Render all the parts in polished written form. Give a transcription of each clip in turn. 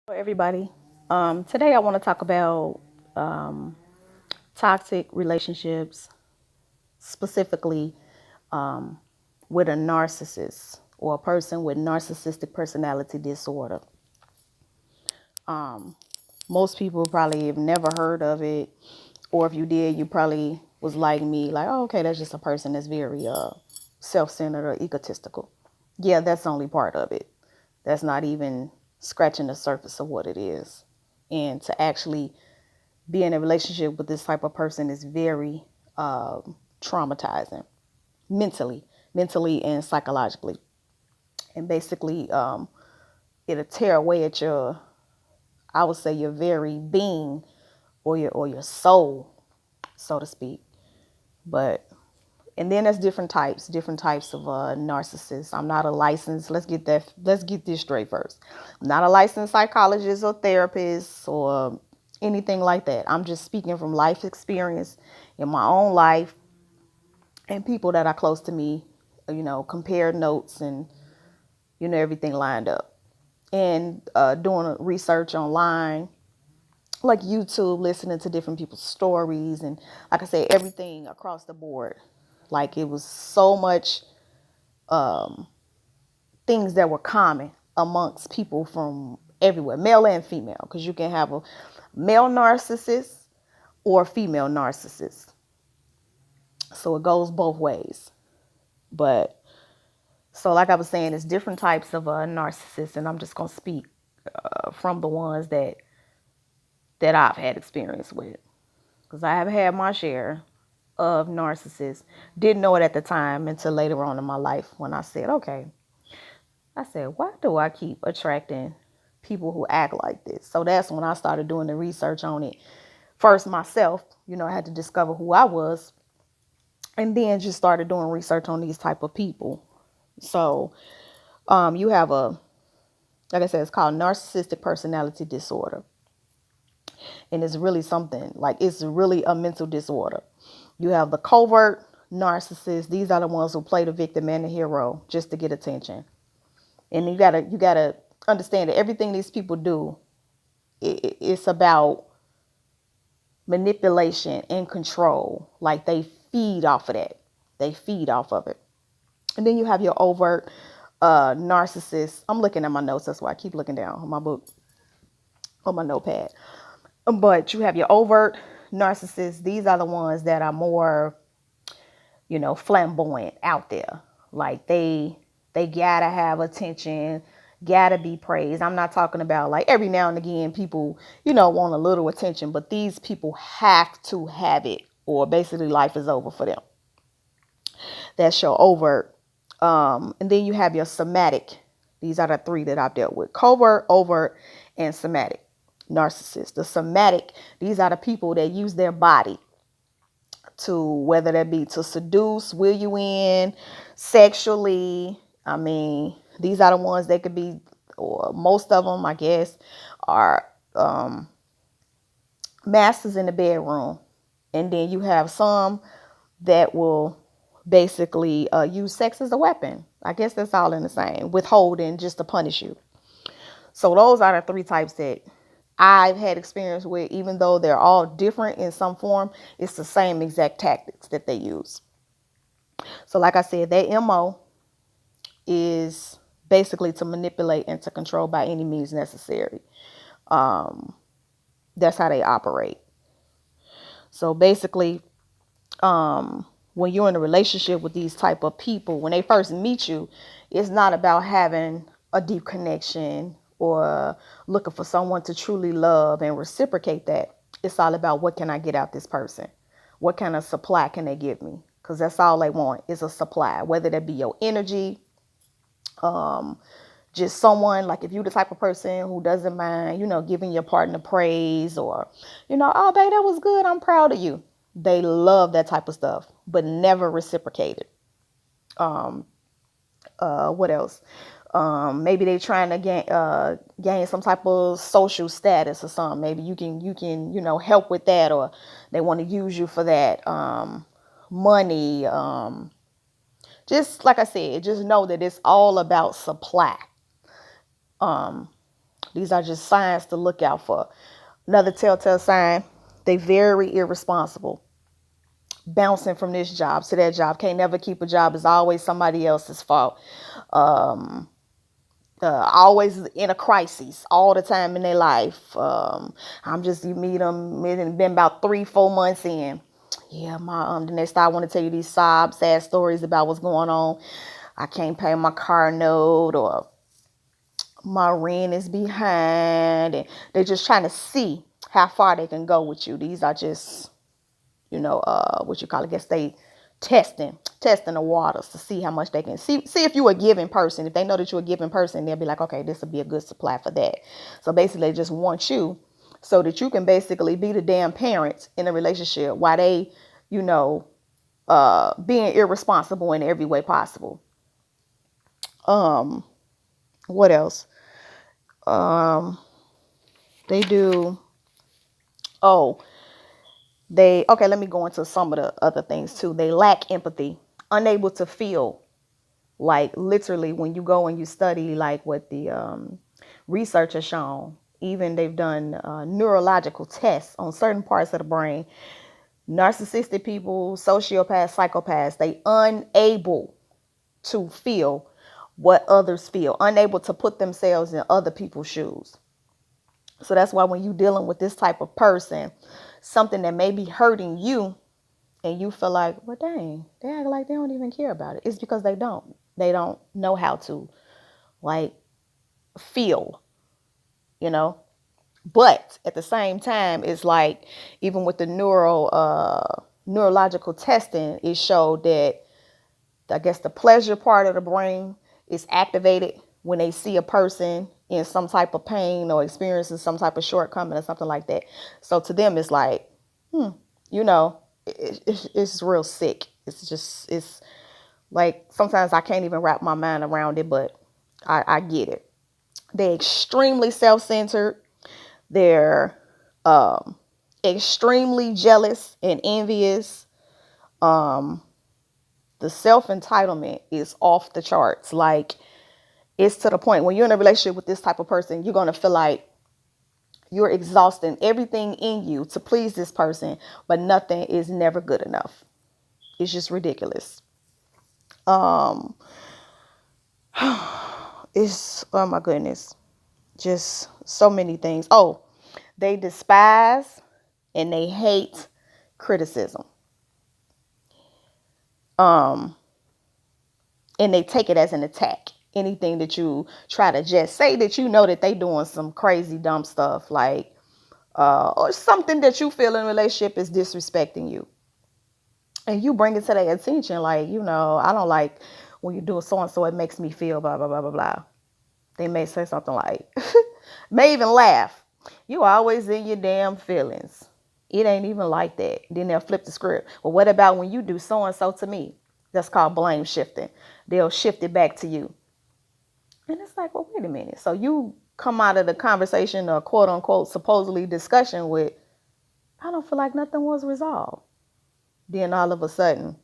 Hello, everybody. Today I want to talk about um, toxic relationships, specifically um, with a narcissist or a person with narcissistic personality disorder. Um, Most people probably have never heard of it, or if you did, you probably was like me, like, oh, okay, that's just a person that's very self-centered or egotistical. Yeah, that's only part of it. That's not even scratching the surface of what it is. And to actually be in a relationship with this type of person is very traumatizing mentally and psychologically. And basically, it'll tear away at your, I would say, your very being or your soul, so to speak. But and then there's different types of narcissists. I'm not a licensed. Let's get this straight first. I'm not a licensed psychologist or therapist or anything like that. I'm just speaking from life experience in my own life and people that are close to me. Compare notes and everything lined up. And doing research online, like YouTube, listening to different people's stories, and like I said, everything across the board. Like it was so much things that were common amongst people from everywhere, male and female, because you can have a male narcissist or a female narcissist. So it goes both ways. But so, like I was saying, it's different types of narcissists, and I'm just gonna speak from the ones that I've had experience with, because I have had my share of narcissists. Didn't know it at the time until later on in my life when I said, okay, I said, why do I keep attracting people who act like this? So that's when I started doing the research on it. First myself, I had to discover who I was, and then just started doing research on these type of people. So you have like I said, it's called narcissistic personality disorder. And it's really something like it's really a mental disorder. You have the covert narcissists. These are the ones who play the victim and the hero just to get attention. And you gotta understand that everything these people do, it's about manipulation and control. Like they feed off of that. They feed off of it. And then you have your overt narcissist. I'm looking at my notes. That's why I keep looking down on my book, on my notepad. But you have your overt narcissists. These are the ones that are more, flamboyant out there. Like they gotta have attention, gotta be praised. I'm not talking about like every now and again people, want a little attention, but these people have to have it, or basically life is over for them. That's your overt. And then you have your somatic. These are the three that I've dealt with: covert, overt, and somatic narcissists. The somatic, these are the people that use their body to, whether that be to seduce, will you in, sexually. I mean, these are the ones that could be, or most of them, I guess, are masters in the bedroom. And then you have some that will basically use sex as a weapon. I guess that's all in the same, withholding just to punish you. So those are the three types that I've had experience with. Even though they're all different in some form, it's the same exact tactics that they use. So like I said, their MO is basically to manipulate and to control by any means necessary. That's how they operate. So basically, when you're in a relationship with these type of people, when they first meet you, it's not about having a deep connection or looking for someone to truly love and reciprocate that. It's all about, what can I get out this person? What kind of supply can they give me? Because that's all they want is a supply, whether that be your energy, just someone, like if you're the type of person who doesn't mind, giving your partner praise, or, oh, babe, that was good, I'm proud of you. They love that type of stuff, but never reciprocate it. What else? Maybe they trying to gain some type of social status or something. Maybe you can help with that, or they want to use you for that. Money. Just like I said, just know that it's all about supply. These are just signs to look out for. Another telltale sign, they very irresponsible. Bouncing from this job to that job, can't never keep a job, is always somebody else's fault. Um, Always in a crisis all the time in their life. You meet them, it been about 3-4 months in. Yeah, the next time I want to tell you these sad stories about what's going on. I can't pay my car note, or my rent is behind, and they're just trying to see how far they can go with you. These are just, what you call it, I guess they testing the waters to see how much they can see if you're a giving person. If they know that you're a giving person, they'll be like, okay, this will be a good supply for that. So basically they just want you so that you can basically be the damn parent in a relationship while they, being irresponsible in every way possible. What else? They do. Oh, let me go into some of the other things too. They lack empathy, unable to feel. Like literally when you go and you study like what the research has shown, even they've done neurological tests on certain parts of the brain. Narcissistic people, sociopaths, psychopaths, they unable to feel what others feel, unable to put themselves in other people's shoes. So that's why when you're dealing with this type of person, something that may be hurting you, and you feel like, well, dang, they act like they don't even care about it. It's because they don't. They don't know how to, like, feel, you know. But at the same time, it's like, even with the neurological testing, it showed that, I guess, the pleasure part of the brain is activated when they see a person in some type of pain or experiencing some type of shortcoming or something like that. So to them, it's like, you know, it's real sick. It's like, sometimes I can't even wrap my mind around it, but I get it. They're extremely self-centered. They're extremely jealous and envious. The self-entitlement is off the charts. Like, it's to the point when you're in a relationship with this type of person, you're going to feel like you're exhausting everything in you to please this person, but nothing is never good enough. It's just ridiculous. It's, oh my goodness, just so many things. Oh, they despise and they hate criticism. And they take it as an attack. Anything that you try to just say that you know that they doing some crazy dumb stuff, like or something that you feel in a relationship is disrespecting you, and you bring it to their attention, like, I don't like when you do so and so, it makes me feel blah blah blah blah blah. They may say something like, may even laugh, you always in your damn feelings, it ain't even like that. Then they'll flip the script. Well, what about when you do so and so to me? That's called blame shifting. They'll shift it back to you. And it's like, well, wait a minute. So you come out of the conversation or quote unquote supposedly discussion with, I don't feel like nothing was resolved. Then all of a sudden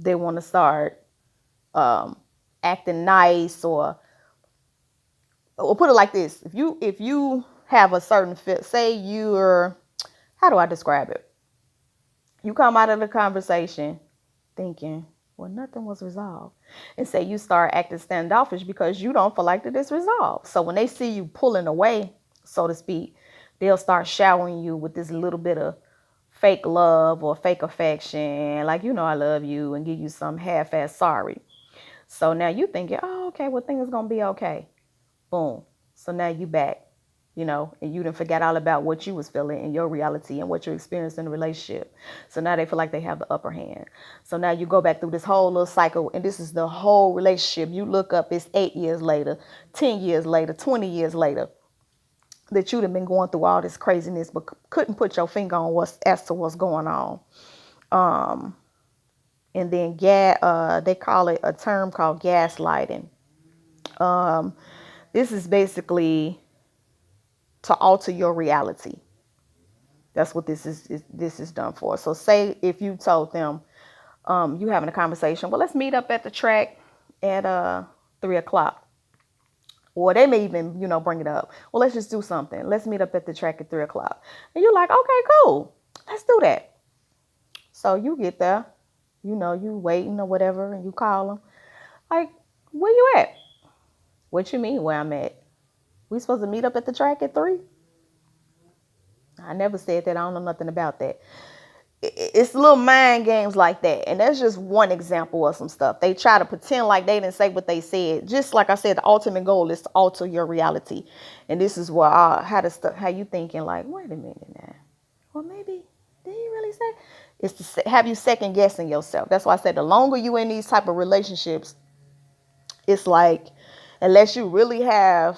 they want to start acting nice, or put it like this. If you have a certain fit, say you're, how do I describe it? You come out of the conversation thinking, well, nothing was resolved. And say you start acting standoffish because you don't feel like that it's resolved. So when they see you pulling away, so to speak, they'll start showering you with this little bit of fake love or fake affection, like, I love you, and give you some half-ass sorry. So now you thinking, oh, okay, well, things gonna be okay. Boom. So now you back, and you done forget all about what you was feeling in your reality and what you experienced in the relationship. So now they feel like they have the upper hand. So now you go back through this whole little cycle, and this is the whole relationship. You look up, it's 8 years later, 10 years later, 20 years later, that you'd have been going through all this craziness, but couldn't put your finger on as to what's going on. And then they call it a term called gaslighting. This is basically to alter your reality. That's what this is done for. So say if you told them, you having a conversation, well, let's meet up at the track at 3:00. Or they may even, bring it up. Well, let's just do something. Let's meet up at the track at 3 o'clock. And you're like, okay, cool. Let's do that. So you get there, you waiting or whatever, and you call them. Like, where you at? What you mean where I'm at? We supposed to meet up at the track at 3? I never said that. I don't know nothing about that. It's little mind games like that. And that's just one example of some stuff. They try to pretend like they didn't say what they said. Just like I said, the ultimate goal is to alter your reality. And this is where how you thinking like, wait a minute now. Well, maybe, did he really say? It's to have you second guessing yourself. That's why I said the longer you in these type of relationships, it's like, unless you really have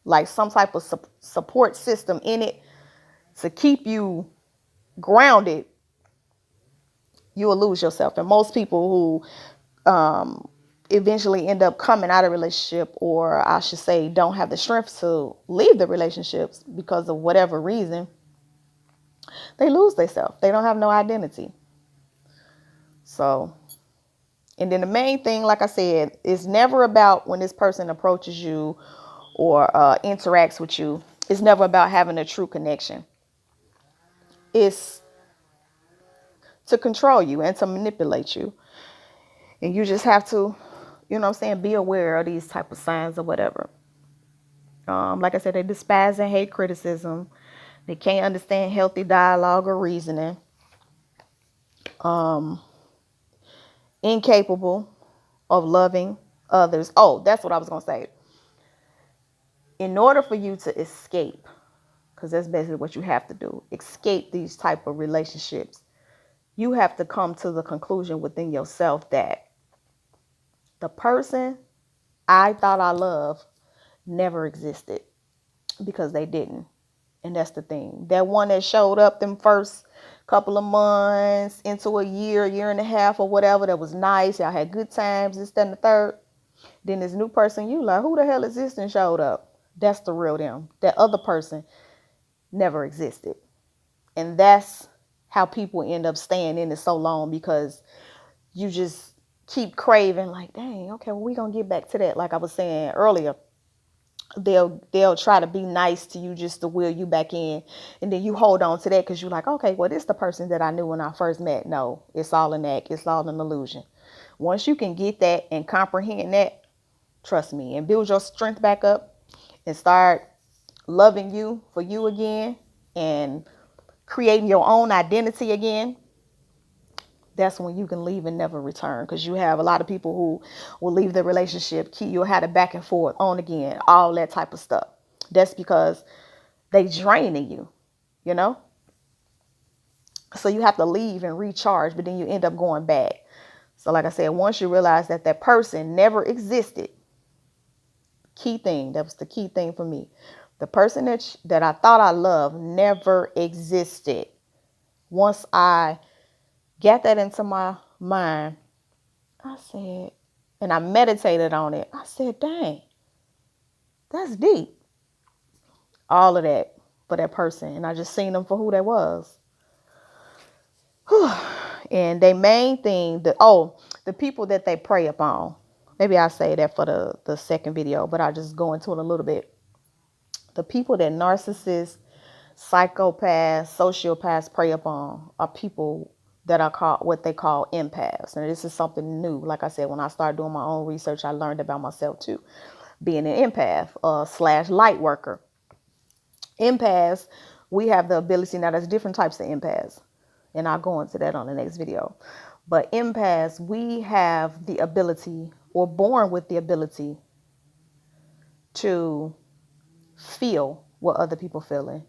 like some type of support system in it to keep you grounded, you will lose yourself. And most people who eventually end up coming out of a relationship, or I should say don't have the strength to leave the relationships because of whatever reason, they lose themselves. They don't have no identity. So, and then the main thing, like I said, is never about when this person approaches you or interacts with you. It's never about having a true connection. It's to control you and to manipulate you. And you just have to, be aware of these type of signs or whatever. Like I said, they despise and hate criticism. They can't understand healthy dialogue or reasoning. Incapable of loving others. Oh, that's what I was going to say. In order for you to escape, because that's basically what you have to do, escape these type of relationships, you have to come to the conclusion within yourself that the person I thought I loved never existed, because they didn't. And that's the thing. That one that showed up them first couple of months into a year and a half or whatever, that was nice. Y'all had good times, this, that, and the third. Then this new person, you like, who the hell is this and showed up? That's the real them. That other person never existed. And that's how people end up staying in it so long, because you just keep craving like, dang, okay, well, we're going to get back to that. Like I was saying earlier, they'll try to be nice to you just to wheel you back in. And then you hold on to that because you're like, okay, well, this is the person that I knew when I first met. No, it's all an act. It's all an illusion. Once you can get that and comprehend that, trust me, and build your strength back up and start loving you for you again and creating your own identity again, that's when you can leave and never return. Because you have a lot of people who will leave the relationship, you'll have it back and forth, on again, all that type of stuff. That's because they draining you, you know? So you have to leave and recharge, but then you end up going back. So like I said, once you realize that that person never existed, key thing, that was the key thing for me. The person that I thought I loved never existed. Once I got that into my mind, I said, and I meditated on it. I said, dang, that's deep. All of that for that person. And I just seen them for who they was. Whew. And their main thing, the people that they prey upon. Maybe I'll say that for the second video, but I'll just go into it a little bit. The people that narcissists, psychopaths, sociopaths prey upon are people that are called what they call empaths. And this is something new. Like I said, when I started doing my own research, I learned about myself too. Being an empath / lightworker. Empaths, we have the ability, now there's different types of empaths, and I'll go into that on the next video. But empaths, we have the ability, or born with the ability, to feel what other people feeling.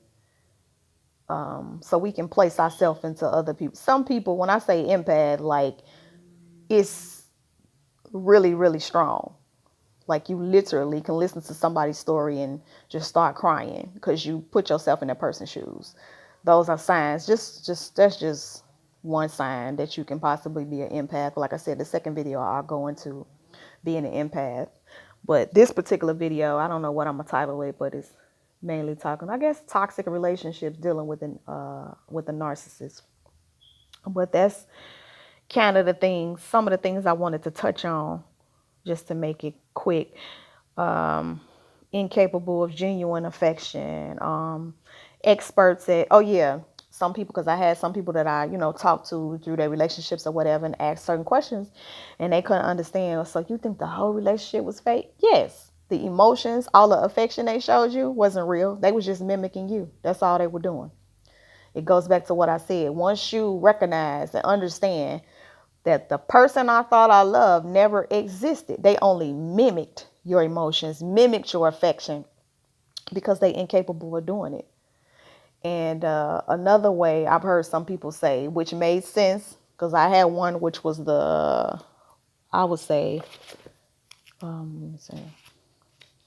So we can place ourselves into other people. Some people, when I say empath, like, it's really, really strong. Like, you literally can listen to somebody's story and just start crying because you put yourself in that person's shoes. Those are signs. That's just one sign that you can possibly be an empath. Like I said, the second video I'll go into being an empath. But this particular video, I don't know what I'm gonna title it, but it's mainly talking, I guess, toxic relationships dealing with a narcissist. But that's kind of some of the things I wanted to touch on, just to make it quick. incapable of genuine affection. Experts at, oh yeah, some people, because I had some people that I, talked to through their relationships or whatever and asked certain questions and they couldn't understand. So you think the whole relationship was fake? Yes. The emotions, all the affection they showed you wasn't real. They was just mimicking you. That's all they were doing. It goes back to what I said. Once you recognize and understand that the person I thought I loved never existed, they only mimicked your emotions, mimicked your affection because they incapable of doing it. And another way I've heard some people say, which made sense, because I had one which was I would say, let me see,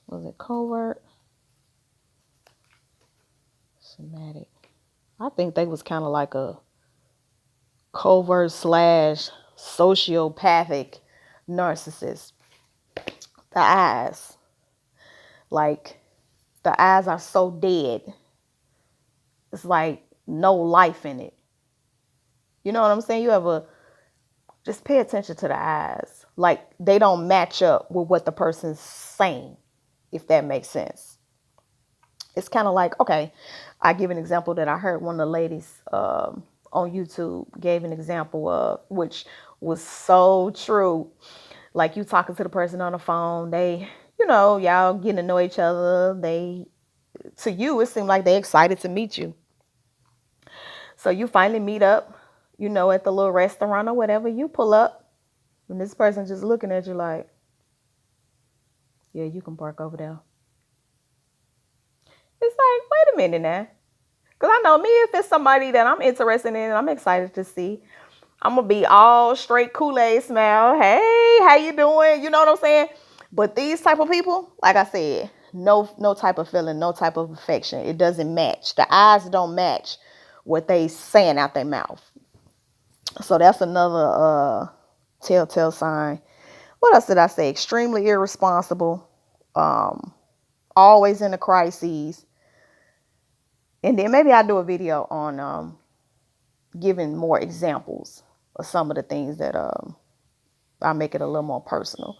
was it covert? Somatic. I think they was kind of like a covert / sociopathic narcissist. The eyes, like the eyes are so dead. It's like no life in it. You know what I'm saying? Just pay attention to the eyes. Like they don't match up with what the person's saying, if that makes sense. It's kind of like, okay, I give an example that I heard one of the ladies on YouTube gave an example of, which was so true. Like you talking to the person on the phone, they, y'all getting to know each other. To you, it seemed like they excited to meet you. So you finally meet up, at the little restaurant or whatever. You pull up, and this person just looking at you like, yeah, you can park over there. It's like, wait a minute now. Because I know me, if it's somebody that I'm interested in and I'm excited to see, I'm going to be all straight Kool-Aid smile. Hey, how you doing? You know what I'm saying? But these type of people, like I said, no type of feeling, no type of affection. It doesn't match. The eyes don't match what they saying out their mouth. So that's another telltale sign. What else did I say? Extremely irresponsible. Always in a crisis. And then maybe I'll do a video on giving more examples of some of the things that I make it a little more personal.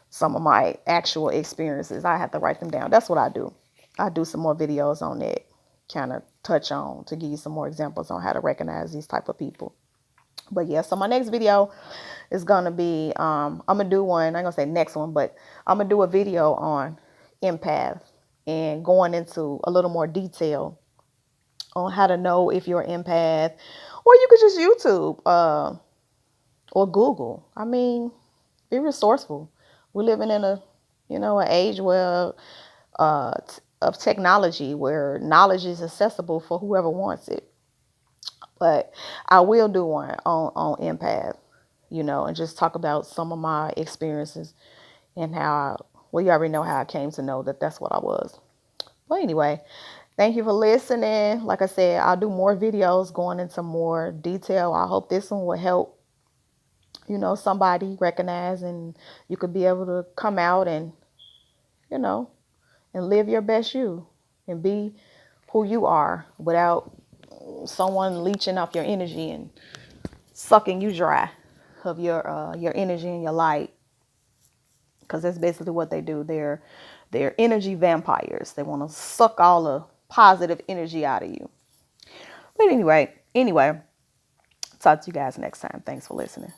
Some of my actual experiences, I have to write them down. That's what I do. I do some more videos on that, kind of touch on to give you some more examples on how to recognize these type of people. But yeah, so my next video is going to be, I'm going to do one, I'm going to say next one, but I'm going to do a video on empath and going into a little more detail on how to know if you're an empath, or you could just YouTube or Google. I mean, be resourceful. We're living in an age where of technology where knowledge is accessible for whoever wants it. But I will do one on empath, and just talk about some of my experiences and well, you already know how I came to know that that's what I was. But anyway, thank you for listening. Like I said, I'll do more videos going into more detail. I hope this one will help, somebody recognize, and you could be able to come out and, and live your best you and be who you are without someone leeching off your energy and sucking you dry of your energy and your light. Because that's basically what they do. They're energy vampires. They want to suck all the positive energy out of you. But anyway, talk to you guys next time. Thanks for listening.